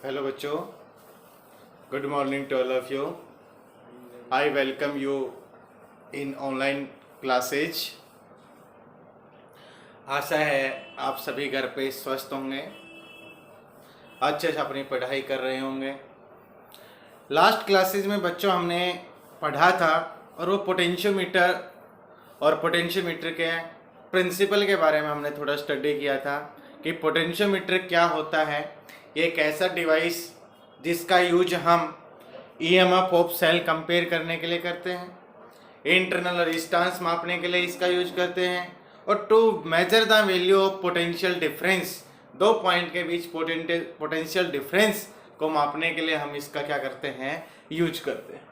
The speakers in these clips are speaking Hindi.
Hello बच्चों, good morning to all of you. I welcome you in online classes. आशा है आप सभी घर पे स्वस्थ होंगे, अच्छे से अपनी पढ़ाई कर रहे होंगे। लास्ट क्लासेस में बच्चों हमने पढ़ा था और वो पोटेंशियोमीटर और पोटेंशियोमीटर के प्रिंसिपल के बारे में हमने थोड़ा स्टडी किया था कि पोटेंशियोमीटर क्या होता है। ये एक ऐसा डिवाइस जिसका यूज हम ईएमएफ ऑफ सेल कंपेयर करने के लिए करते हैं, इंटरनल रेजिस्टेंस मापने के लिए इसका यूज करते हैं, और to measure the value of potential difference, दो पॉइंट के बीच पोटेंशियल डिफरेंस को मापने के लिए हम इसका क्या करते हैं, यूज करते हैं।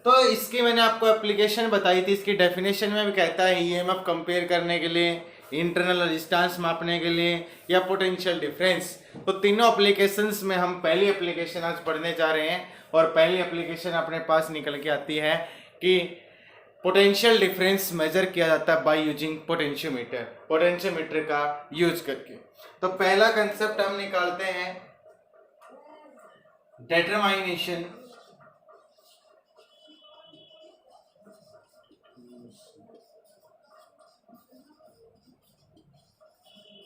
तो इसकी मैंने आपको एप्लीकेशन बताई थी। इसकी डेफिनेशन में भी कहता है ईएमएफ कंपेयर करने के लिए, इंटरनल रेजिस्टेंस मापने के लिए या पोटेंशियल डिफरेंस। तो तीनों एप्लीकेशंस में हम पहली एप्लीकेशन आज पढ़ने जा रहे हैं, और पहली एप्लीकेशन अपने पास निकल के आती है कि पोटेंशियल डिफरेंस मेजर किया जाता है बाय यूजिंग पोटेंशियोमीटर, पोटेंशियोमीटर का यूज करके। तो पहला कंसेप्ट हम निकालते हैं डिटरमाइनेशन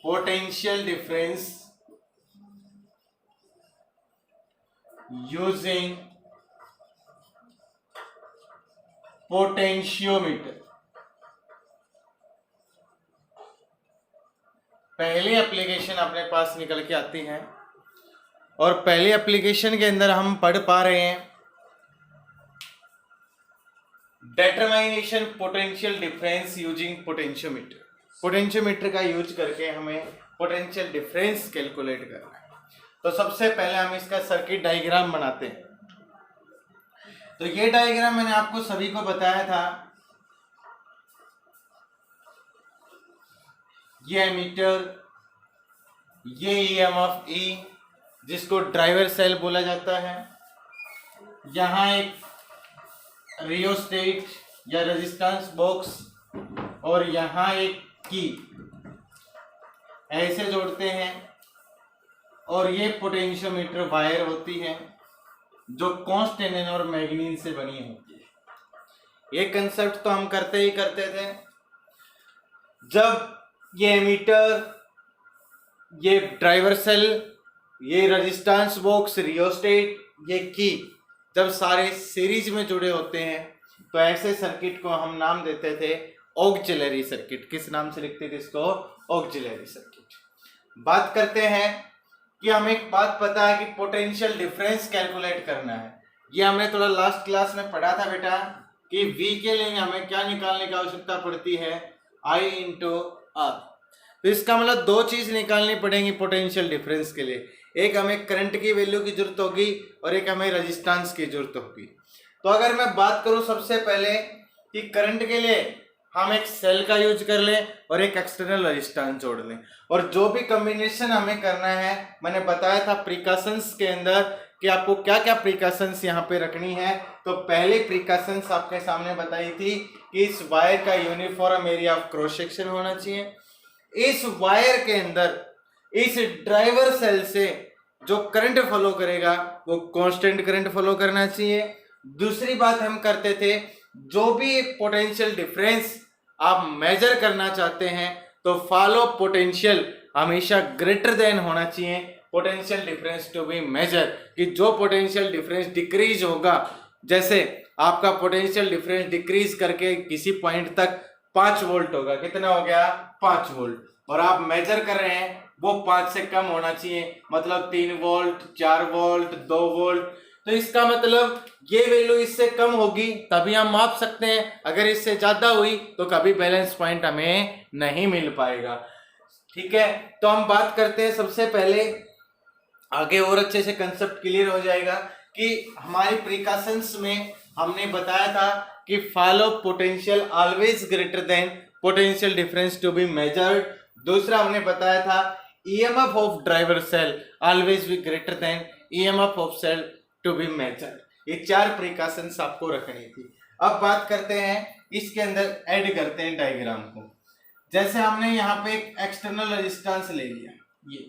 potential difference using potentiometer। पहली एप्लीकेशन अपने पास निकल के आती है, और पहली एप्लीकेशन के अंदर हम पढ़ पा रहे हैं determination potential difference using potentiometer. Potentiometer का यूज करके हमें पोटेंशियल डिफरेंस कैलकुलेट करना है। तो सबसे पहले हम इसका सर्किट डायग्राम बनाते हैं। तो ये डायग्राम मैंने आपको सभी को बताया था। ये एमीटर, ये ईएमएफ ई जिसको ड्राइवर सेल बोला जाता है, यहाँ एक रियोस्टेट या रेजिस्टेंस बॉक्स, और यहाँ एक की ऐसे जोड़ते हैं, और ये पोटेंशियोमीटर वायर होती है जो कॉन्स्टेंट और मैग्नीन से बनी होती है। ये कंसेप्ट तो हम करते ही करते थे। जब ये एमीटर, ये ड्राइवर सेल, ये रेजिस्टेंस बॉक्स, रियोस्टेट, ये की जब सारे सीरीज में जुड़े होते हैं तो ऐसे सर्किट को हम नाम देते थे ऑक्सिलरी सर्किट। किस नाम से लिखते थे इसको? Auxiliary circuit. बात करते हैं कि हमें एक बात पता है कि पोटेंशियल डिफरेंस कैलकुलेट करना है। ये हमने थोड़ा लास्ट क्लास में पढ़ा था बेटा कि V के लिए हमें क्या निकालने की आवश्यकता पड़ती है, I इंटू R। तो इसका मतलब दो चीज निकालनी पड़ेंगी पोटेंशियल डिफरेंस के लिए। एक हमें करंट की वैल्यू की जरूरत होगी और एक हमें रेजिस्टेंस की जरूरत होगी। तो अगर मैं बात करूं सबसे पहले कि करंट के लिए हम एक सेल का यूज कर लें और एक एक्सटर्नल रेजिस्टेंस जोड़ लें, और जो भी कॉम्बिनेशन हमें करना है, मैंने बताया था प्रिकॉशंस के अंदर कि आपको क्या क्या प्रिकॉशंस यहाँ पे रखनी है। तो पहले प्रिकॉशंस आपके सामने बताई थी कि इस वायर का uniform area of cross section होना चाहिए। इस वायर के अंदर इस ड्राइवर सेल से जो करंट फॉलो करेगा वो कांस्टेंट करंट फॉलो करना चाहिए। दूसरी बात हम करते थे, जो भी पोटेंशियल डिफरेंस आप मेजर करना चाहते हैं तो फॉलो पोटेंशियल हमेशा ग्रेटर देन होना चाहिए potential difference to be measure. कि जो पोटेंशियल डिफरेंस डिक्रीज होगा, जैसे आपका पोटेंशियल डिफरेंस डिक्रीज करके किसी पॉइंट तक 5 वोल्ट होगा, कितना हो गया? 5 वोल्ट, और आप मेजर कर रहे हैं वो 5 से कम होना चाहिए, मतलब 3 वोल्ट, 4 वोल्ट, 2 वोल्ट। तो इसका मतलब ये वैल्यू इससे कम होगी तभी हम माप सकते हैं, अगर इससे ज्यादा हुई तो कभी बैलेंस पॉइंट हमें नहीं मिल पाएगा। ठीक है, तो हम बात करते हैं सबसे पहले, आगे और अच्छे से कंसेप्ट क्लियर हो जाएगा कि हमारी प्रिकॉशंस में हमने बताया था कि fall of potential always greater than potential difference to be measured. दूसरा हमने बताया था EMF of driver cell always be greater than EMF of cell to be measured. ये 4 प्रिकॉशंस आपको रखनी थी। अब बात करते हैं, इसके अंदर ऐड करते हैं डायग्राम को। जैसे हमने यहाँ पे एक एक्सटर्नल रेजिस्टेंस ले लिया, ये,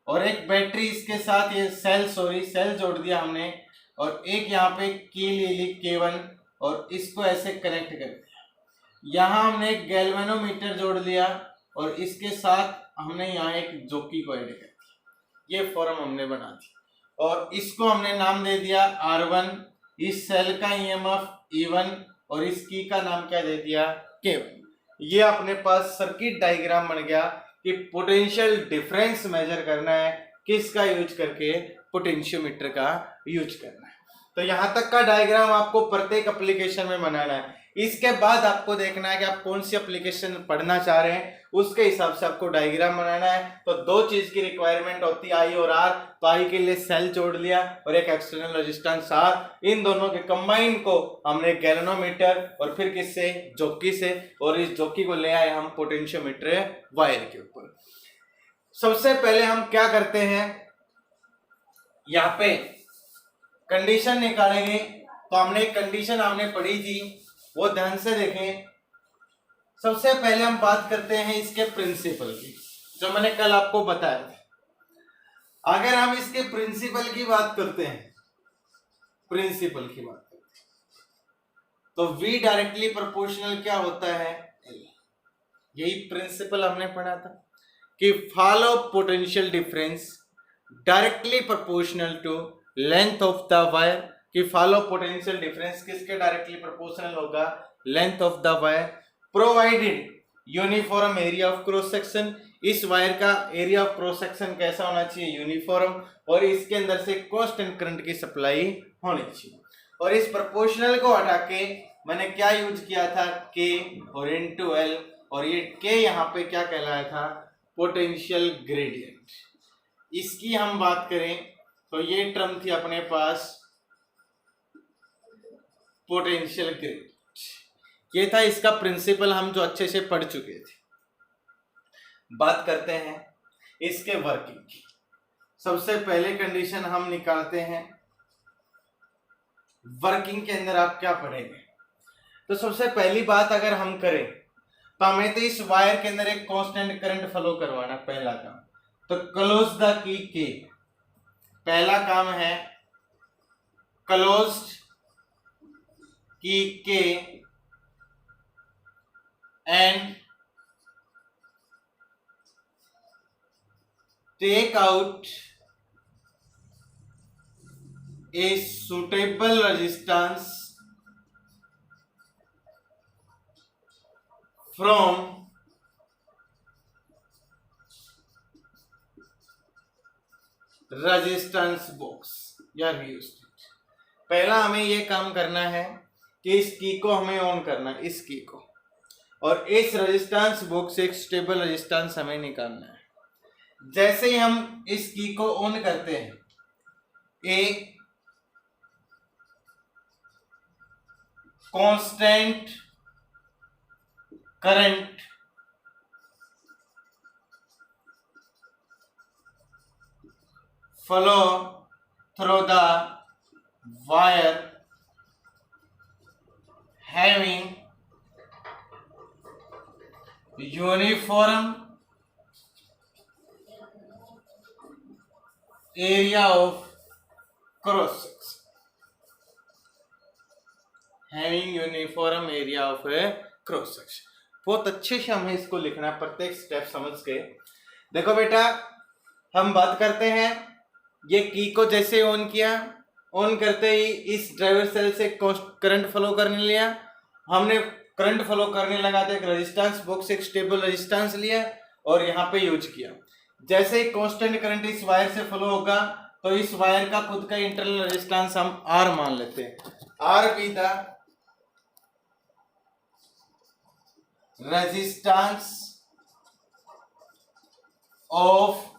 और एक बैटरी इसके साथ, ये सेल जोड़ दिया हमने, और एक यहाँ पे की ले ली K1 और इसको ऐसे कनेक्ट कर दिया। यहाँ हमने एक गैल्वेनोमीटर जोड़ दिया और इसके साथ हमने यहाँ एक जॉकी को ऐड कर दिया। ये फॉर्म हमने बना दी और इसको हमने नाम दे दिया R1। इस सेल का EMF E1 और इस की का नाम क्या दे दिया K1। ये अपने पास सर्किट डायग्राम बन गया कि पोटेंशियल डिफरेंस मेजर करना है, किसका यूज करके, पोटेंशियोमीटर का यूज करना है। तो यहां तक का डायग्राम आपको प्रत्येक एप्लीकेशन में बनाना है। इसके बाद आपको देखना है कि आप कौन सी एप्लीकेशन पढ़ना चाह रहे हैं, उसके हिसाब से आपको डायग्राम बनाना है। तो दो चीज की रिक्वायरमेंट होती है, आई और आर। तो आई के लिए सेल जोड़ लिया और एक एक्सटर्नल रेजिस्टेंस आर, इन दोनों के कंबाइन को हमने गैल्वेनोमीटर और फिर किससे, जॉकी से, और इस जॉकी को ले आए हम पोटेंशियोमीटर वायर के ऊपर। सबसे पहले हम क्या करते हैं, यहाँ पे कंडीशन निकालेंगे। तो हमने एक कंडीशन हमने पढ़ी थी, वो ध्यान से देखें। सबसे पहले हम बात करते हैं इसके प्रिंसिपल की, जो मैंने कल आपको बताया था। अगर हम इसके प्रिंसिपल की बात करते हैं, तो V डायरेक्टली प्रोपोर्शनल क्या होता है, यही प्रिंसिपल हमने पढ़ा था कि fall of potential difference directly proportional to length of the wire. कि फॉलो पोटेंशियल डिफरेंस किसके डायरेक्टली प्रोपोर्शनल होगा, length of the wire, provided uniform area of cross section. इस वायर का एरिया ऑफ क्रॉस सेक्शन कैसा होना चाहिए, यूनिफॉर्म, और इसके अंदर से कांस्टेंट करंट की सप्लाई होनी चाहिए। और इस प्रोपोर्शनल को हटा के मैंने क्या यूज किया था, K और इनटू L, और ये K यहाँ पे क्या कहलाया था, पोटेंशियल ग्रेडियंट। इसकी हम बात करें तो ये टर्म थी अपने पास पोटेंशियल ग्रेडियंट। ये था इसका प्रिंसिपल, हम जो अच्छे से पढ़ चुके थे। बात करते हैं इसके वर्किंग की। सबसे पहले कंडीशन हम निकालते हैं, वर्किंग के अंदर आप क्या पढ़ेंगे। तो सबसे पहली बात अगर हम करें तो हमें तो इस वायर के अंदर एक कांस्टेंट करंट फ्लो करवाना, पहला काम। तो क्लोज द की K, पहला काम है क्लोज्ड की K and take out a suitable resistance from resistance box या रियोस्टेट। पहला हमें यह काम करना है कि इस की को हमें ऑन करना है, इस की को, और इस रेजिस्टेंस बॉक्स से एक स्टेबल रेजिस्टेंस हमें निकालना है। जैसे ही हम इस की को ऑन करते हैं, एक constant current flow through the wire having uniform area of cross section, having uniform area of a cross section। बहुत अच्छे से हमें इसको लिखना है, प्रत्येक स्टेप समझ के। देखो बेटा, हम बात करते हैं, ये की को जैसे ऑन किया, ऑन करते ही इस ड्राइवर सेल से करंट फ्लो करने लिया, हमने करंट फ्लो करने लगा तो एक रेजिस्टेंस बॉक्स, एक स्टेबल रेजिस्टेंस लिया और यहाँ पे यूज किया। जैसे ही कांस्टेंट करंट इस वायर से फ्लो होगा तो इस वायर का खुद का इंटरनल रेजिस्टेंस हम R मान लेते हैं। R be the resistance of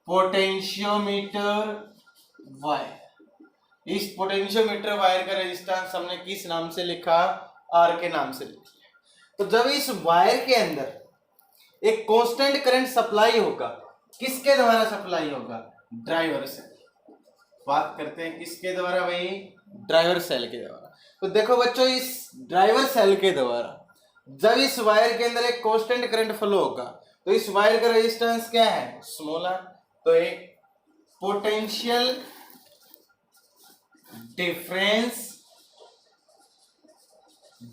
potentiometer wire. इस पोटेंशियोमीटर वायर का रेजिस्टेंस हमने किस नाम से लिखा, R के नाम से लिखा। तो जब इस वायर के अंदर एक कांस्टेंट करंट सप्लाई होगा, किसके द्वारा सप्लाई होगा, ड्राइवर सेल। बात करते हैं किसके द्वारा भाई, ड्राइवर सेल के द्वारा। तो देखो बच्चों, इस ड्राइवर सेल के द्वारा जब इस वायर के अंदर एक कांस्टेंट करंट फ्लो होगा तो इस वायर का रेजिस्टेंस क्या है, स्मॉलर। तो एक potential difference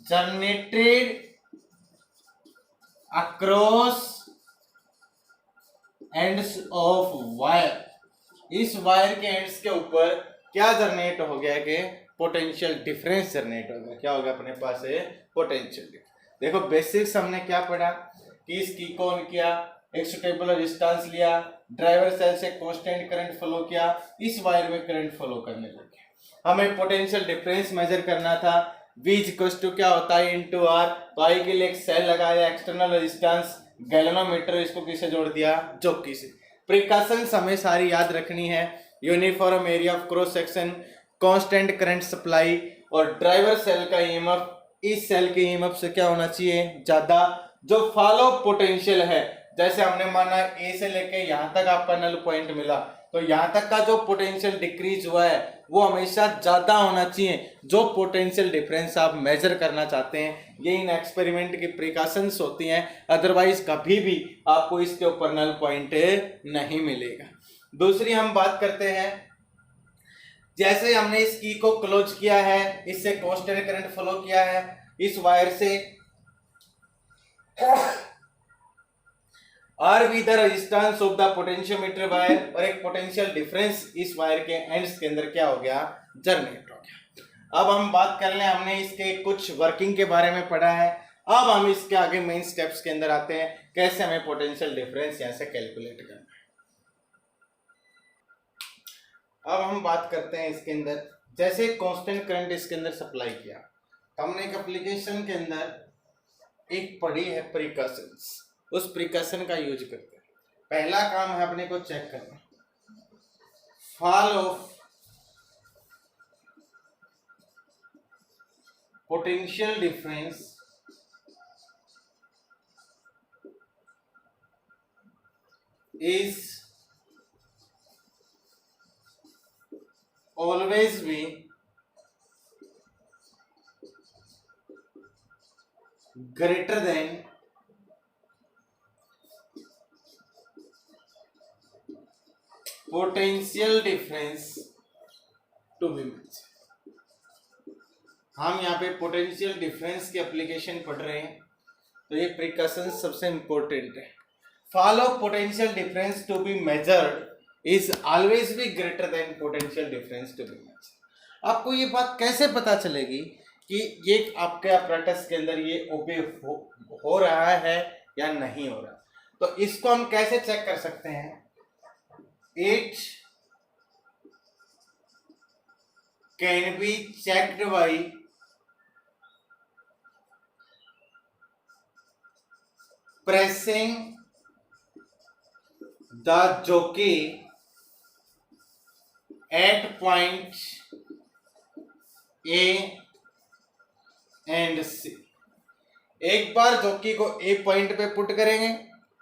generated across ends of wire, इस वायर के एंड्स के ऊपर क्या जनरेट हो गया कि पोटेंशियल डिफरेंस जनरेट हो गया। क्या होगा अपने पास है, पोटेंशियल डिफरेंस। देखो बेसिक्स हमने क्या पढ़ा कि इस की को ऑन किया, एक सुटेबल रेजिस्टेंस लिया, ड्राइवर सेल से कांस्टेंट करंट फ्लो किया, इस वायर में करंट फ्लो करने लगे। हमें पोटेंशियल डिफरेंस मेजर करना था, V इक्वल्स टू क्या होता है इनटू R। तो I के लिए एक सेल लगाया, एक्सटर्नल रेजिस्टेंस गैल्वेनोमीटर, इसको किसे जोड़ दिया, जॉकी से। प्रिकॉशंस हमें सारी याद रखनी है, uniform area of cross section, constant current supply और ड्राइवर सेल का ईएमएफ इस सेल के ईएमएफ से क्या होना चाहिए, ज्यादा। जो फॉलो पोटेंशियल है, जैसे हमने माना ए से लेके यहां तक आपका नल पॉइंट मिला, तो यहां तक का जो पोटेंशियल डिक्रीज हुआ है वो हमेशा ज्यादा होना चाहिए जो पोटेंशियल डिफरेंस आप मेजर करना चाहते हैं। ये इन एक्सपेरिमेंट की प्रिकॉशंस होती हैं, अदरवाइज कभी भी आपको इसके ऊपर नल पॉइंट नहीं मिलेगा। दूसरी हम बात करते हैं, जैसे हमने इस की को क्लोज किया है, इससे कांस्टेंट करंट फ्लो किया है, इस वायर से R V the resistance of the potentiometer wire, और एक पोटेंशियल डिफरेंस इस वायर के एंड्स के अंदर क्या हो गया, जनरेट हो गया। अब हम बात कर लें, हमने इसके कुछ वर्किंग के बारे में पढ़ा है, अब हम इसके आगे मेन स्टेप्स के अंदर आते हैं, कैसे हमें पोटेंशियल डिफरेंस यहां से कैलकुलेट करना है। अब हम बात करते हैं इसके अंदर, जैसे कांस्टेंट करंट इसके अंदर सप्लाई किया, तो हमने एक एप्लीकेशन के अंदर एक पढ़ी है प्रिकॉशंस, उस प्रिकॉशन का यूज करते हैं। पहला काम है अपने को चेक करना, fall of potential difference is always be greater than potential difference to be measured। हम यहाँ पे पोटेंशियल डिफरेंस की एप्लीकेशन पढ़ रहे हैं, तो ये प्रिकॉशन सबसे इंपॉर्टेंट है। Fall of potential difference to be measured is always be greater than potential difference to be measured. आपको ये बात कैसे पता चलेगी कि ये आपके अपरेटस के अंदर ये ओबे हो रहा है या नहीं हो रहा, तो इसको हम कैसे चेक कर सकते हैं, it can be checked by pressing the jockey at point A and C। एक बार जॉकी को ए पॉइंट पे पुट करेंगे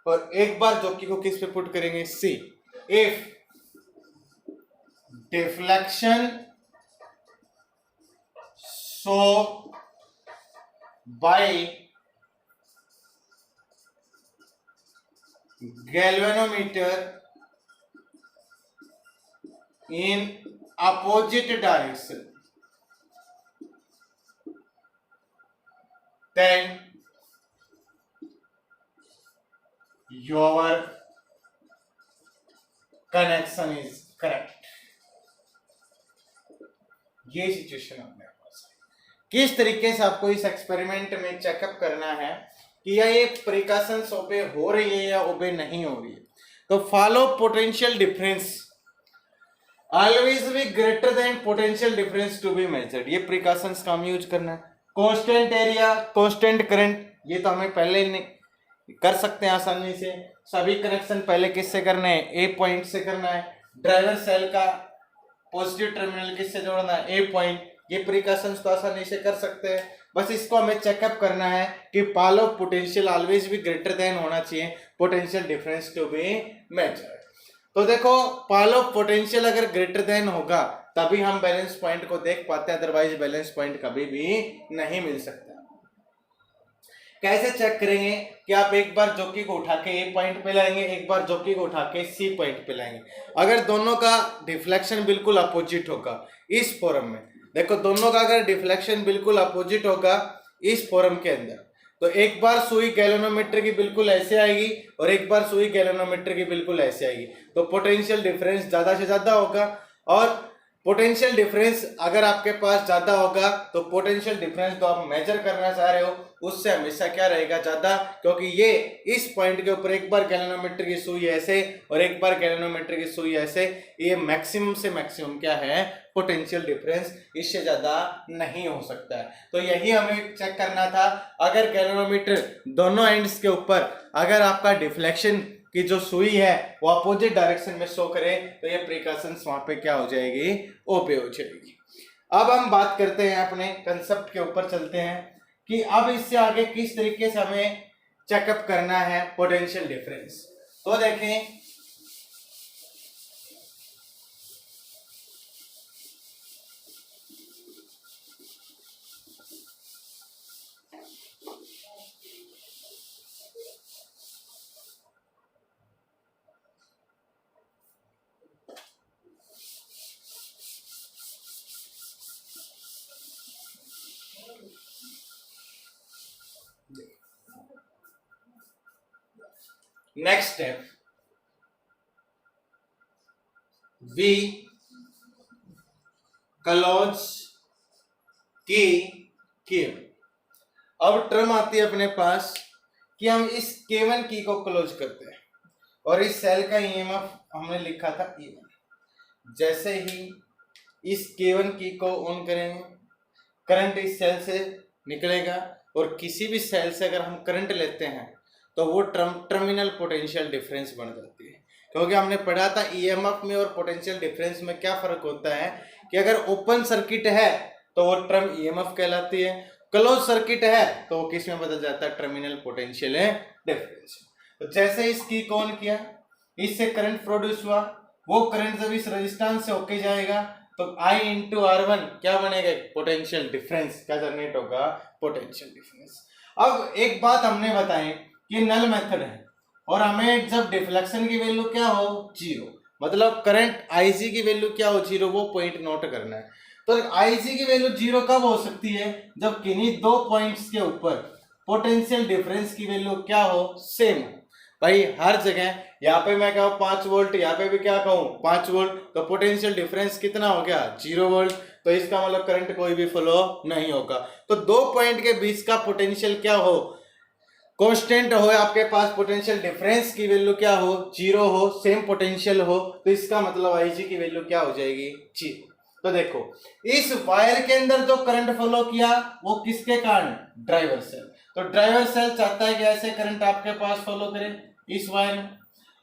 और एक बार जॉकी को किस पे पुट करेंगे, C. If deflection so by galvanometer in opposite direction, then your connection is correct। ये सिचुएशन अपने पास है। किस तरीके से आपको इस एक्सपेरिमेंट में चेकअप करना है कि या ये प्रिकॉशंस ओबे हो रही है या ओबे नहीं हो रही है। तो fall of potential difference always be greater than potential difference to be measured, ये प्रिकॉशंस का हम यूज करना है। कांस्टेंट एरिया, कांस्टेंट करंट, ये तो हमें पहले कर सकते हैं आसानी से। सभी कनेक्शन पहले किससे करने हैं, ए पॉइंट से करना है। ड्राइवर सेल का पॉजिटिव टर्मिनल किससे जोड़ना है, ए पॉइंट। ये प्रिकॉशंस तो आसानी से कर सकते हैं, बस इसको हमें चेकअप करना है कि पाल ऑफ पोटेंशियल ऑलवेज भी ग्रेटर देन होना चाहिए potential difference to be measured. तो देखो पाल ऑफ पोटेंशियल अगर ग्रेटर देन होगा तभी हम बैलेंस पॉइंट को देख पाते हैं, अदरवाइज बैलेंस पॉइंट कभी भी नहीं मिल सकता। कैसे चेक करेंगे कि आप एक बार जॉकी को उठा के ए पॉइंट पे लाएंगे, एक बार जॉकी को उठा के सी पॉइंट पे लाएंगे, अगर दोनों का डिफ्लेक्शन बिल्कुल अपोजिट होगा इस फॉर्म में, देखो दोनों का अगर डिफ्लेक्शन बिल्कुल अपोजिट होगा इस फॉर्म के अंदर, तो एक बार सुई गैल्वेनोमीटर की बिल्कुल ऐसे आएगी और एक बार सुई गैल्वेनोमीटर की बिल्कुल ऐसे आएगी, तो पोटेंशियल डिफरेंस ज्यादा से ज्यादा होगा। और पोटेंशियल डिफरेंस अगर आपके पास ज्यादा होगा तो पोटेंशियल डिफरेंस तो आप मेजर करना चाह रहे हो उससे हमेशा क्या रहेगा, ज्यादा, क्योंकि ये इस पॉइंट के ऊपर एक बार गैल्वेनोमीटर की सुई ऐसे और एक बार गैल्वेनोमीटर की सुई ऐसे, ये मैक्सिमम से मैक्सिमम क्या है, पोटेंशियल डिफरेंस, इससे ज्यादा नहीं हो सकता है। तो यही हमें चेक करना था, अगर गैल्वेनोमीटर दोनों एंड्स के ऊपर अगर आपका डिफ्लेक्शन कि जो सुई है वो अपोजिट डायरेक्शन में शो करे तो ये प्रिकॉशंस वहां पे क्या हो जाएगी, ओपे हो जाएगी। अब हम बात करते हैं अपने कंसेप्ट के ऊपर चलते हैं कि अब इससे आगे किस तरीके से हमें चेकअप करना है पोटेंशियल डिफरेंस। तो देखें, नेक्स्ट स्टेप, वी क्लोज की केव। अब टर्म आती है अपने पास कि हम इस K1 की को क्लोज करते हैं और इस सेल का ईएमएफ हमने लिखा था E1। जैसे ही इस K1 की को ऑन करेंगे करंट इस सेल से निकलेगा और किसी भी सेल से अगर हम करंट लेते हैं तो वो टर्मिनल पोटेंशियल डिफरेंस बन जाती है, क्योंकि हमने पढ़ा था ईएमएफ में और पोटेंशियल डिफरेंस में क्या फर्क होता है कि अगर ओपन सर्किट है तो वो टर्म ईएमएफ कहलाती है, क्लोज सर्किट है तो वो किस में बदल जाता है, टर्मिनल पोटेंशियल डिफरेंस। तो जैसे इसकी कौन किया, इससे करंट प्रोड्यूस हुआ, वो करंट जब इस रेजिस्टेंस से होके जाएगा तो I इंटू R1 क्या बनेगा, पोटेंशियल डिफरेंस क्या जनरेट होगा, पोटेंशियल डिफरेंस। अब एक बात हमने बताई कि नल मेथड है और हमें जब डिफ्लेक्शन की वैल्यू क्या हो, जीरो, मतलब करंट IC की वैल्यू क्या हो, जीरो, वो पॉइंट नोट करना है। तो IC की वैल्यू जीरो कब हो सकती है, जब किन्हीं दो पॉइंट्स के ऊपर पोटेंशियल डिफरेंस की वैल्यू क्या हो, सेम हो। भाई हर जगह यहाँ पे मैं कहूँ 5 वोल्ट, यहाँ पे भी क्या कहूँ 5 वोल्ट, तो पोटेंशियल डिफरेंस कितना हो गया, 0 वोल्ट, तो इसका मतलब करंट कोई भी फ्लो नहीं होगा। तो दो पॉइंट के बीच का पोटेंशियल क्या हो, कांस्टेंट हो, आपके पास पोटेंशियल डिफरेंस की वैल्यू क्या हो, 0 हो, सेम पोटेंशियल हो, तो इसका मतलब IG की वैल्यू क्या हो जाएगी, 0। तो देखो इस वायर के अंदर जो करंट फ्लो किया वो किसके कारण, ड्राइवर सेल। तो ड्राइवर सेल चाहता है कि ऐसे करंट आपके पास फ्लो करे इस वायर में,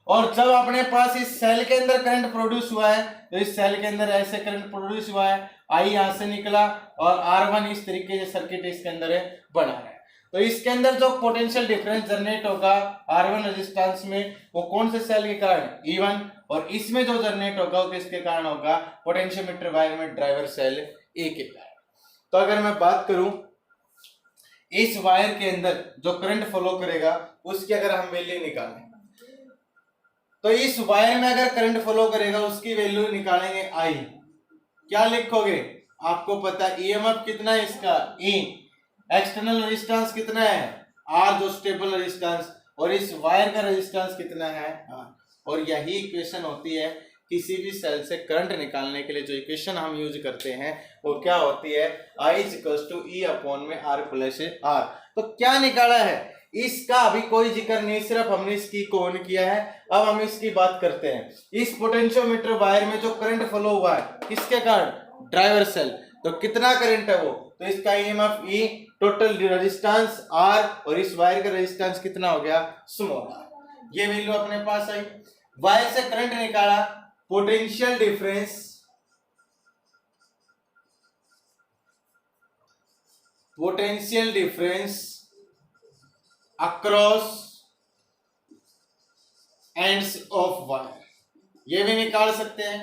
और जब अपने पास इस सेल के अंदर करंट प्रोड्यूस हुआ है तो इस सेल के अंदर ऐसे करंट प्रोड्यूस हुआ है, I यहां से निकला और R1 इस तरीके से सर्किट इसके अंदर बना है। तो इसके अंदर जो पोटेंशियल डिफरेंस जनरेट होगा R1 रेजिस्टेंस में वो कौन से सेल के कारण, E1, और इसमें जो जनरेट होगा वो किसके कारण होगा, पोटेंशियोमीटर वायर में ड्राइवर सेल A के कारण। तो अगर मैं बात करूं इस वायर के अंदर जो करंट फ्लो करेगा उसकी अगर हम वैल्यू निकालें, तो इस वायर में अगर करंट फ्लो करेगा उसकी वैल्यू निकालेंगे I, क्या लिखोगे, आपको पता है ईएमएफ कितना है इसका, E, एक्सटर्नल रेजिस्टेंस कितना है R, जो स्टेबल रेजिस्टेंस, और इस वायर का रेजिस्टेंस कितना है R। और यही इक्वेशन होती है किसी भी सेल से करंट निकालने के लिए, जो इक्वेशन हम यूज करते हैं वो क्या होती है, I E अपॉन में R प्लस R। तो क्या निकाला है, इसका अभी कोई जिक्र नहीं, सिर्फ हमने इसकी कौन किया है। अब हम इसकी बात करते हैं, इस पोटेंशियोमीटर वायर में जो करंट फ्लो हुआ है किसके कारण, ड्राइवर सेल, तो कितना करंट है वो, तो इसका EMF E, total resistance R, और इस वायर का रेजिस्टेंस कितना हो गया, स्मॉल r। ये वैल्यू अपने पास आई, वायर से करंट निकाला, potential difference across ends of wire, ये भी निकाल सकते हैं।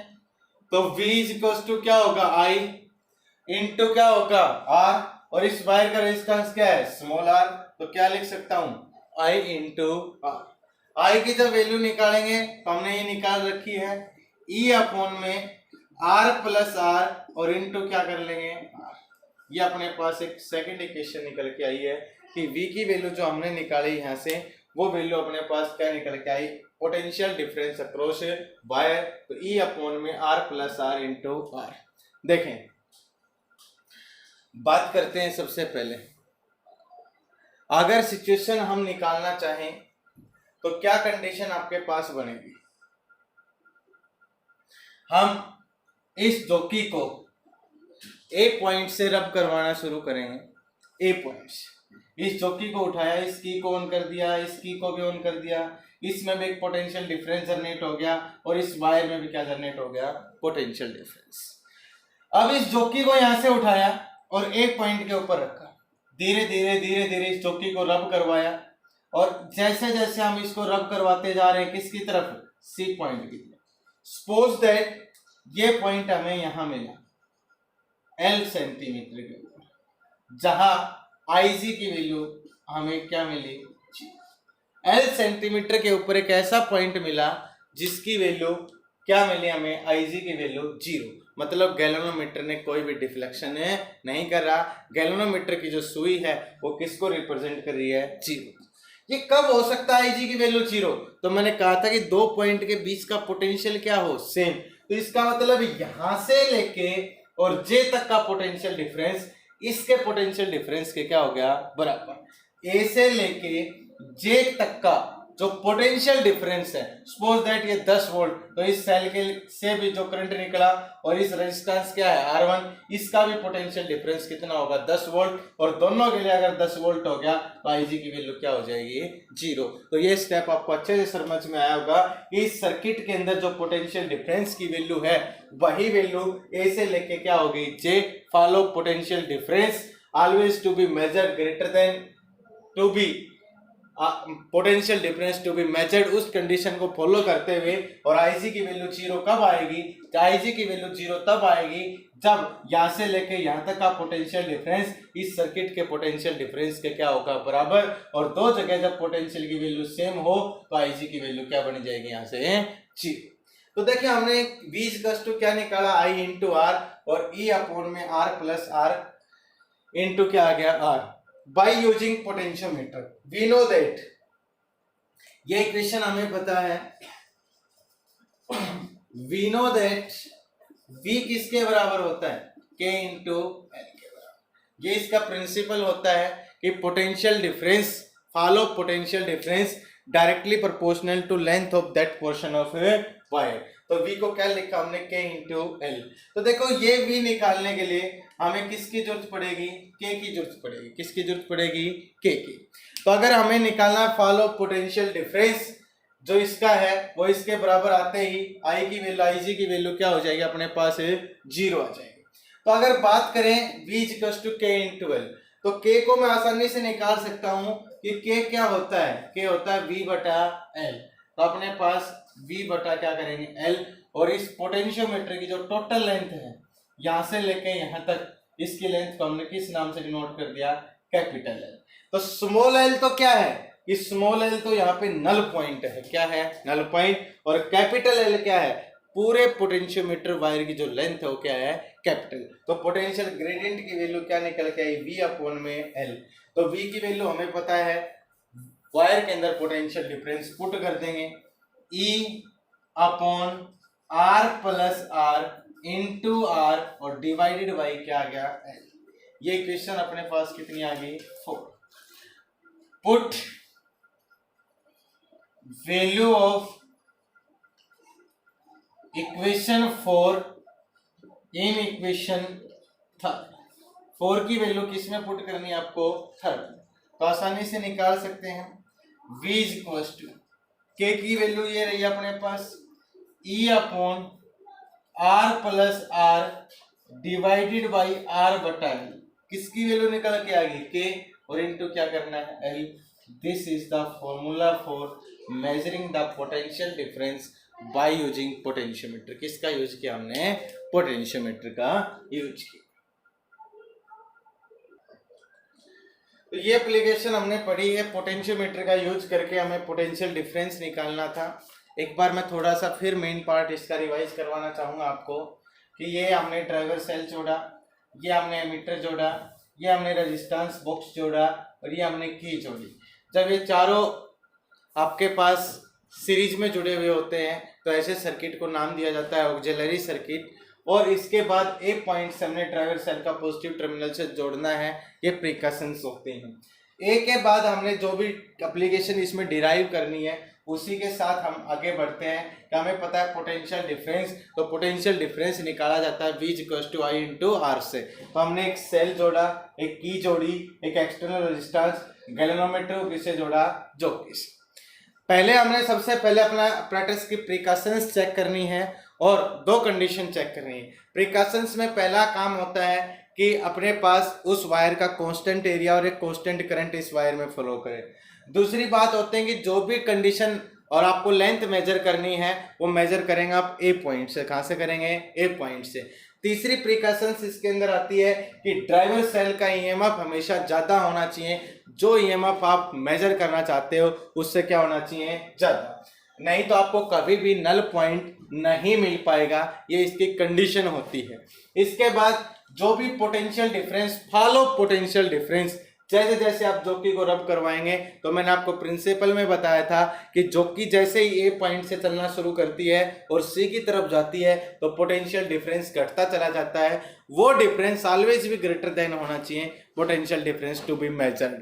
तो V इज इक्वल टू क्या होगा, I इंटू क्या होगा R, और इस वायर का रेजिस्टेंस क्या है, स्मॉल r, तो क्या लिख सकता हूं, I इंटू आर। आई की जब वैल्यू निकालेंगे तो हमने ये निकाल रखी है E अपॉन में R प्लस आर और इंटू क्या कर लेंगे R। ये अपने पास एक सेकंड इक्वेशन निकल के आई है कि V की वैल्यू जो हमने निकाली यहां से वो वैल्यू अपने पास क्या निकल के आई, पोटेंशियल डिफरेंस अक्रॉस वायर, तो E अपॉन में R plus R into R. देखें बात करते हैं सबसे पहले, अगर सिचुएशन हम निकालना चाहें तो क्या कंडीशन आपके पास बनेगी। हम इस जोकी को ए पॉइंट से रब करवाना शुरू करेंगे। ए पॉइंट से इस जोकी को उठाया, इस की को ऑन कर दिया, इस की को भी ऑन कर दिया, इसमें भी एक पोटेंशियल डिफरेंस जनरेट हो गया और इस वायर में भी क्या जनरेट हो गया, पोटेंशियल डिफरेंस। अब इस जोकी को यहां से उठाया और एक पॉइंट के ऊपर रखा, धीरे धीरे धीरे धीरे इस जोकी को रब करवाया और जैसे जैसे हम इसको रब करवाते जा रहे हैं किसकी तरफ, सी पॉइंट की तरफ। सपोज दैट ये पॉइंट हमें यहां मिला L सेंटीमीटर के ऊपर, जहां IG की वैल्यू हमें क्या मिली, L सेंटीमीटर के ऊपर एक ऐसा पॉइंट मिला जिसकी वैल्यू क्या मिली हमें, IG की वैल्यू 0। मतलब गैल्वेनोमीटर ने कोई भी डिफ्लेक्शन नहीं कर रहा, गैल्वेनोमीटर की जो सुई है वो किसको रिप्रेजेंट कर रही है, 0। ये कब हो सकता है IG की वैल्यू 0, तो मैंने कहा था कि दो पॉइंट के बीच का पोटेंशियल क्या हो, सेम। तो इसका मतलब यहां से लेके और J तक का पोटेंशियल डिफरेंस इसके पोटेंशियल डिफरेंस के क्या हो गया, बराबर। A से लेके J तक का जो पोटेंशियल डिफरेंस है, सपोज दैट ये 10 वोल्ट, तो इस सेल के से भी जो करंट निकला और इस रेजिस्टेंस क्या है R1, इसका भी पोटेंशियल डिफरेंस कितना होगा, 10 वोल्ट, और दोनों के लिए अगर 10 वोल्ट हो गया तो IG की वैल्यू क्या हो जाएगी, 0। तो ये स्टेप आपको अच्छे से समझ में आया होगा कि इस सर्किट के अंदर जो पोटेंशियल डिफरेंस की वैल्यू है वही वैल्यू A से लेके क्या होगी, J। Fall of potential difference always to be measured greater than to be potential difference to be measured, उस कंडीशन को फॉलो करते हुए। और IG की वैल्यू 0 कब आएगी, IG की वैल्यू 0 तब आएगी जब यहां से लेके यहां तक का पोटेंशियल डिफरेंस इस सर्किट के पोटेंशियल डिफरेंस के क्या होगा, बराबर। और दो जगह जब पोटेंशियल की वैल्यू सेम हो तो IG की वैल्यू क्या बनी जाएगी, यहां से 0। तो देखिए हमने V इक्वल्स टू क्या निकाला, I इंटू आर, और E अपॉन में R प्लस आर इंटू क्या आ गया, R। By using potentiometer we know that, ये इक्वेशन हमें पता है, we know that V किसके बराबर होता है, K इंटू L के बराबर। ये इसका प्रिंसिपल होता है कि potential difference fall of potential difference directly proportional to length of that portion of wire. तो V को क्या लिखा हमने, K इंटू L। तो देखो ये V निकालने के लिए हमें किसकी जरूरत पड़ेगी, K की जरूरत पड़ेगी। किसकी जरूरत पड़ेगी, K की। तो अगर हमें निकालना फॉलो पोटेंशियल डिफरेंस जो इसका है वो इसके बराबर आते ही I की वैल्यू, IG की वैल्यू क्या हो जाएगी अपने पास, 0 आ जाएगी। तो अगर बात करें V equals to K into L, तो K को मैं आसानी से निकाल सकता हूं कि K क्या होता है, K होता है V बटा L। तो अपने पास V बटा क्या करेंगे, L, और इस पोटेंशियोमीटर की जो टोटल लेंथ है यहां से लेके यहां तक, इसकी लेंथ को हमने किस नाम से डिनोट कर दिया, कैपिटल L। तो स्मॉल l तो क्या है, कि स्मॉल l तो यहाँ पे नल पॉइंट है, क्या है, नल पॉइंट। और कैपिटल L क्या है, पूरे पोटेंशियोमीटर वायर की जो लेंथ है वो क्या है, कैपिटल। तो पोटेंशियल ग्रेडियंट की वैल्यू क्या निकल के आई, V अपॉन में L। तो V की वैल्यू हमें पता है, वायर के अंदर पोटेंशियल डिफरेंस पुट कर देंगे, E upon R plus R into R, और डिवाइडेड बाई क्या आ गया, L। ये इक्वेशन अपने पास कितनी आ गई, 4। Put value of equation 4 in equation 3। 4 की वैल्यू किस में पुट करनी है आपको, 3। तो आसानी से निकाल सकते हैं, V इक्वल्स टू K की वैल्यू ये रही अपने पास, E upon R plus R divided by R बटा L। किसकी वैल्यू निकल के आ गई, K, और इनटू क्या करना है, L। This is the formula for measuring the potential difference by using potentiometer. किसका यूज किया हमने, पोटेंशियोमीटर का यूज किया। तो ये एप्लीकेशन हमने पढ़ी है, पोटेंशियोमीटर का यूज करके हमें पोटेंशियल डिफरेंस निकालना था। एक बार मैं थोड़ा सा फिर मेन पार्ट इसका रिवाइज करवाना चाहूँगा आपको कि ये हमने ड्राइवर सेल जोड़ा, ये हमने एमीटर जोड़ा, ये हमने रेजिस्टेंस बॉक्स जोड़ा और ये हमने की जोड़ी। जब ये चारों आपके पास सीरीज में जुड़े हुए होते हैं तो ऐसे सर्किट को नाम दिया जाता है ऑक्सिलरी सर्किट। और इसके बाद ए पॉइंट से हमने ड्राइवर सेल का पॉजिटिव टर्मिनल से जोड़ना है, ये प्रिकॉशंस होते हैं। ए के बाद हमने जो भी एप्लीकेशन इसमें डिराइव करनी है उसी के साथ हम आगे बढ़ते हैं कि हमें पता है पोटेंशियल डिफरेंस, तो पोटेंशियल डिफरेंस निकाला जाता है V = I × R से। तो हमने एक सेल जोड़ा, एक की जोड़ी, एक एक्सटर्नल रेजिस्टेंस गैल्वेनोमीटर किसे जोड़ा, जो किस। पहले हमने सबसे पहले अपना अपैरेटस की प्रिकॉशंस चेक करनी है और दो कंडीशन चेक करनी है। प्रिकॉशंस में पहला काम होता है कि अपने पास उस वायर का कांस्टेंट एरिया और एक कांस्टेंट करंट इस वायर में फ्लो करे। दूसरी बात होते हैं कि जो भी कंडीशन और आपको लेंथ मेजर करनी है वो मेजर करेंगे आप ए पॉइंट से। कहाँ से करेंगे? ए पॉइंट से। तीसरी प्रिकॉशंस इसके अंदर आती है कि ड्राइवर सेल का ईएमएफ हमेशा ज़्यादा होना चाहिए, जो ईएमएफ आप मेजर करना चाहते हो उससे क्या होना चाहिए, ज़्यादा, नहीं तो आपको कभी भी नल पॉइंट नहीं मिल पाएगा। ये इसकी कंडीशन होती है। इसके बाद जो भी potential difference, fall of potential difference, जैसे जैसे आप जोकी को रब करवाएंगे तो मैंने आपको प्रिंसिपल में बताया था कि जोकी जैसे ही ए पॉइंट से चलना शुरू करती है और सी की तरफ जाती है तो पोटेंशियल डिफरेंस घटता चला जाता है। वो डिफरेंस ऑलवेज भी ग्रेटर देन होना चाहिए potential difference to be measured.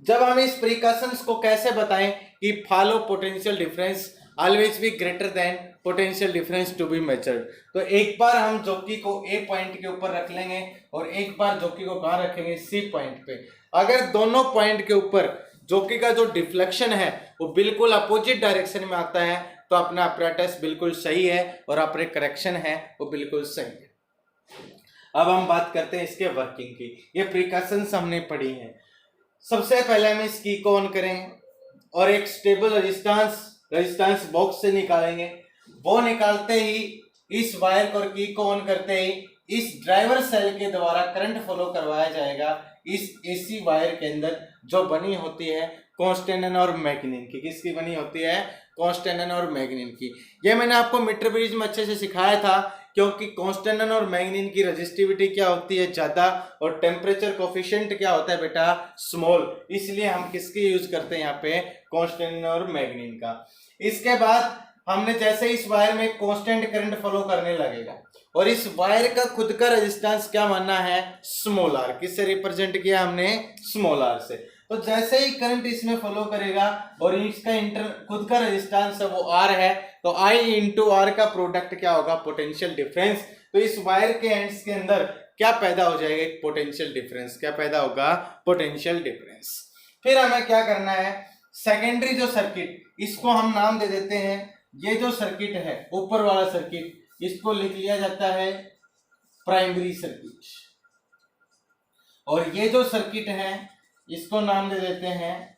जब हम इस प्रिकॉशंस को कैसे बताएं कि fall of potential difference always be greater than potential difference to be measured, तो एक बार हम जोकी को ए पॉइंट के ऊपर रख लेंगे और एक बार जोकी को कहाँ रखेंगे, सी पॉइंट पे। अगर दोनों पॉइंट के ऊपर जोकी का जो डिफ्लेक्शन है वो बिल्कुल अपोजिट डायरेक्शन में आता है तो अपना अपैरेटस बिल्कुल सही है और अपने करेक्शन है वो बिल्कुल सही है। अब हम बात करते हैं इसके वर्किंग की। ये प्रिकॉशंस हमने पढ़ी है। सबसे पहले हम इस की को ऑन करेंगे और एक स्टेबल रेजिस्टेंस बॉक्स से निकालेंगे। वो निकालते ही इस वायर और की को ऑन करते ही इस ड्राइवर सेल के द्वारा करंट फ्लो करवाया जाएगा इस एसी वायर के अंदर, जो बनी होती है कॉन्स्टेंटन और मैग्नीन की। किसकी बनी होती है? कॉन्स्टेंटन और मैग्नीन की। ये मैंने आपको मीटर ब्रिज में अच्छे से सिखाया था, क्योंकि कॉन्स्टेंटन और मैग्नीन की रेजिस्टिविटी क्या होती है, ज्यादा, और टेम्परेचर कोफिशिएंट क्या होता है बेटा, स्मॉल। इसलिए हम किसकी यूज करते हैं यहाँ पे, कॉन्स्टेंटन और मैग्नीन का। इसके बाद हमने जैसे इस वायर में कांस्टेंट करंट फ्लो करने लगेगा और इस वायर का खुद का रेजिस्टेंस क्या मानना है, स्मॉल आर। किससे रिप्रेजेंट किया हमने, स्मॉल आर से। तो जैसे ही करंट इसमें फ्लो करेगा और इसका खुद का रेजिस्टेंस है वो आर है, तो आई इंटू आर का प्रोडक्ट क्या होगा, पोटेंशियल डिफरेंस। तो इस वायर के एंड्स के अंदर क्या पैदा हो जाएगा, एक पोटेंशियल डिफरेंस। क्या पैदा होगा, पोटेंशियल डिफरेंस। फिर हमें क्या करना है, सेकेंडरी जो सर्किट, इसको हम नाम दे देते हैं, ये जो सर्किट है ऊपर वाला सर्किट, इसको लिख लिया जाता है प्राइमरी सर्किट, और ये जो सर्किट है इसको नाम दे देते हैं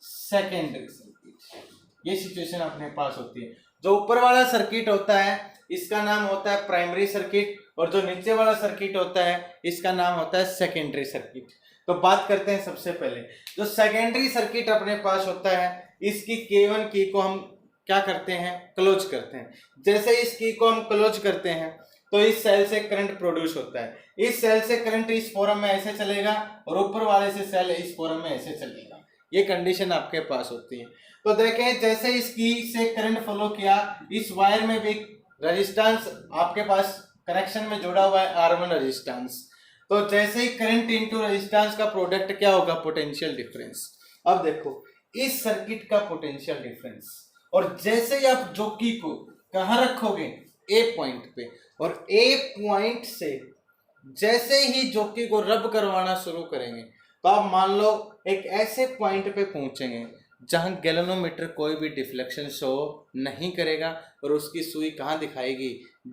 सेकेंडरी सर्किट। ये सिचुएशन अपने पास होती है। जो ऊपर वाला सर्किट होता है इसका नाम होता है प्राइमरी सर्किट, और जो नीचे वाला सर्किट होता है इसका नाम होता है सेकेंडरी सर्किट। तो बात करते हैं सबसे पहले जो सेकेंडरी सर्किट अपने पास होता है, इसकी K1 की को हम क्या करते हैं, क्लोज करते हैं। जैसे इस की को हम क्लोज करते हैं तो इस सेल से करंट प्रोड्यूस होता है। इस सेल से करंट इस फॉर्म में ऐसे चलेगा और ऊपर वाले से सेल इस फॉर्म में ऐसे चलेगा। ये कंडीशन आपके पास होती है। तो देखें जैसे इस की से करंट फ्लो किया, इस वायर में भी रेजिस्टेंस आपके पास कनेक्शन में जुड़ा हुआ है R1 रेजिस्टेंस। तो जैसे ही करंट इनटू रेजिस्टेंस का प्रोडक्ट क्या होगा, पोटेंशियल डिफरेंस। अब देखो इस सर्किट का पोटेंशियल डिफरेंस, और जैसे ही आप जोकी को कहाँ रखोगे, ए पॉइंट पे, और ए पॉइंट से जैसे ही जोकी को रब करवाना शुरू करेंगे तो आप मान लो एक ऐसे पॉइंट पे पहुंचेंगे जहां गैल्वेनोमीटर कोई भी डिफ्लेक्शन शो नहीं करेगा और उसकी सुई कहाँ दिखाएगी,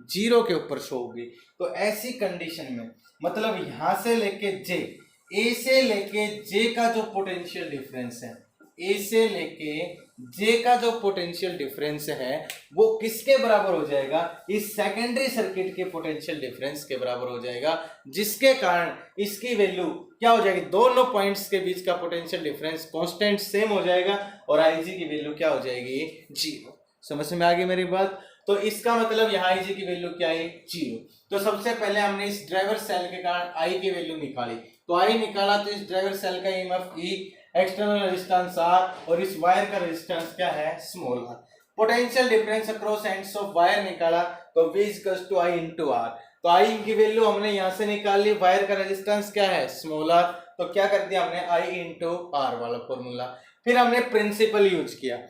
जीरो के ऊपर शो होगी। तो ऐसी कंडीशन में मतलब यहां से लेके जे, ए से लेके जे का जो पोटेंशियल डिफरेंस है, ए से लेके जे का जो पोटेंशियल डिफरेंस है वो किसके बराबर हो जाएगा, इस सेकेंडरी सर्किट के पोटेंशियल डिफरेंस के बराबर हो जाएगा, जिसके कारण इसकी वैल्यू क्या हो जाएगी, दोनों पॉइंट्स के बीच का पोटेंशियल डिफरेंस कांस्टेंट सेम हो जाएगा और आईजी की वैल्यू क्या हो जाएगी, 0। समझ में आ गई मेरी बात। तो इसका मतलब यहाँ आईजी की वैल्यू क्या है, 0। तो सबसे पहले हमने इस ड्राइवर सेल के कारण आई की वैल्यू निकाली, तो आई निकाला तो इस ड्राइवर सेल का EMF E, external resistance R और इस वायर का रेजिस्टेंस क्या है, small R. Potential difference across ends of wire निकाला तो V equals to I into R. तो आई की वैल्यू हमने यहाँ से निकाल ली, वायर का रेजिस्टेंस क्या है, स्मॉल आर, तो क्या कर दिया हमने आई इंटू आर वाला फॉर्मूला। फिर हमने प्रिंसिपल यूज किया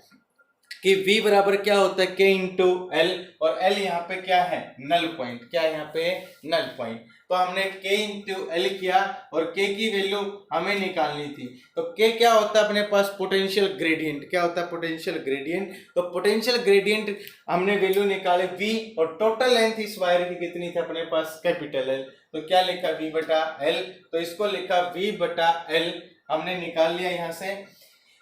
कि V बराबर क्या होता है, K इंटू एल, और L यहाँ पे क्या है, नल पॉइंट, क्या है यहाँ पे, नल पॉइंट। तो हमने K इंटू एल किया और K की वैल्यू हमें निकालनी थी। तो K क्या होता है अपने पास, पोटेंशियल ग्रेडियंट, क्या होता है, पोटेंशियल ग्रेडियंट। तो पोटेंशियल ग्रेडियंट हमने वैल्यू निकाले V, और टोटल लेंथ इस वायर की कितनी थी अपने पास, कैपिटल L। तो क्या लिखा, V बटा L, तो इसको लिखा V बटा L, हमने निकाल लिया यहाँ से।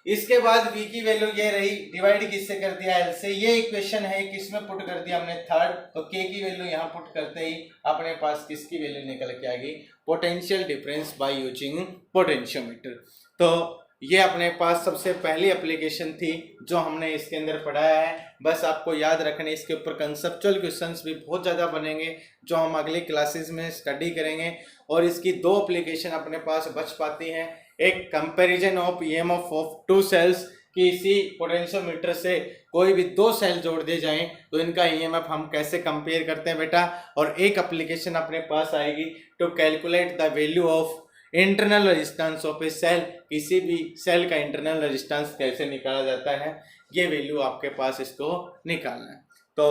इसके बाद V की वैल्यू ये रही, डिवाइड किससे कर दिया, L से। ये इक्वेशन है, किसमें पुट कर दिया हमने, थर्ड। तो K की वैल्यू यहाँ पुट करते ही अपने पास किसकी वैल्यू निकल के आ गई, potential difference by using potentiometer. तो ये अपने पास सबसे पहली एप्लीकेशन थी जो हमने इसके अंदर पढ़ाया है। बस आपको याद रखने, इसके ऊपर कंसेप्चुअल क्वेश्चंस भी बहुत ज़्यादा बनेंगे जो हम अगली क्लासेस में स्टडी करेंगे। और इसकी दो एप्लीकेशन अपने पास बच पाती हैं, एक comparison of EMF of two cells, कि इसी पोटेंशियोमीटर से कोई भी दो सेल जोड़ दिए जाएं तो इनका ईएमएफ हम कैसे कंपेयर करते हैं बेटा। और एक एप्लीकेशन अपने पास आएगी to calculate the value of internal resistance of a cell, किसी भी सेल का इंटरनल रेजिस्टेंस कैसे निकाला जाता है, ये वैल्यू आपके पास इसको निकालना है। तो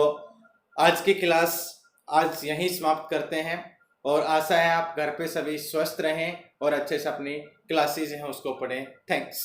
आज की क्लास आज यहीं समाप्त करते हैं और आशा है आप घर पे सभी स्वस्थ रहें और अच्छे से अपनी क्लासेज हैं उसको पढ़ें। थैंक्स।